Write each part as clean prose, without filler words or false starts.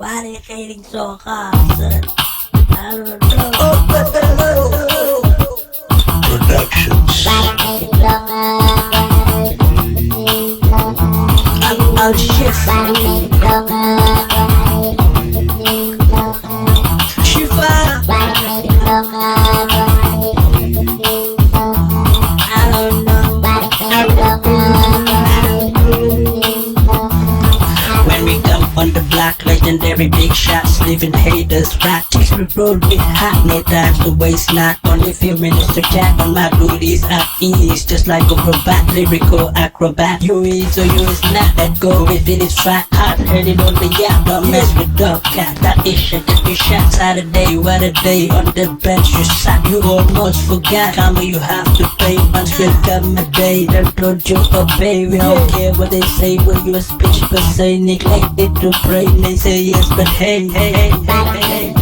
Why they hating so hard, son? I don't know. Productions. I'm shit. Shiva. I don't know. When we come on the block, legendary big shots, leaving haters flat. Chicks we roll with hot, no time to waste, not only few minutes to chat. On my booties at ease, just like a robot, lyrical acrobat. You is or you is not, let go if it is fat. Hot headed on the yacht, don't mess with dog cat. That is shit, that is shot. Saturday, what a day, on the bench you sat. You almost forgot, karma you have to pay. Once will come a day, that don't you obey. We don't care what they say, when you a speech per se. Neglected to pray, they say yes, but hey, hey, hey, hey, hey, hey.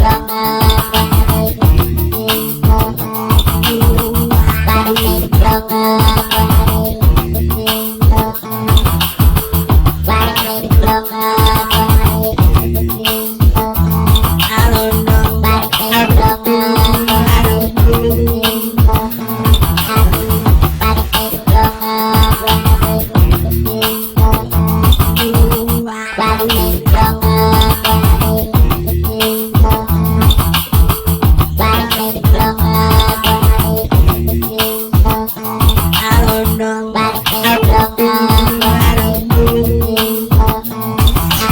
I don't know.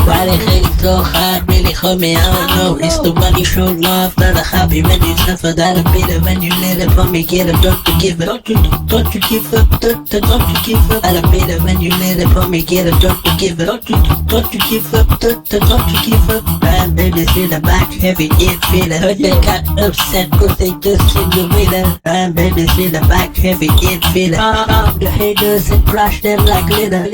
Why they hate it so hard, really hurt me, I don't know. It's the one you show love, not a hobby. When you suffer, that'll be the when you let it for me, get up, don't you give up. Don't you give up, don't you give up. That'll be the when you let it for me, get up, don't you give up. Don't you give up, don't you give up. Man, baby, see the back, heavy, it feel it. Heard they got upset, cause they just seen the winner. Man, baby, see the back, heavy, it feel it. The haters and crush them like litter.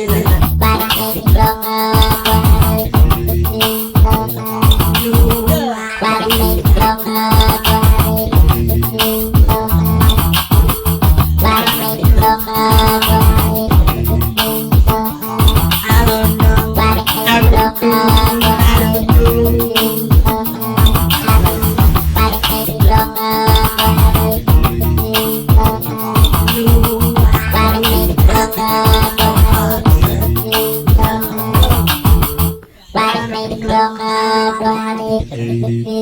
Eighty.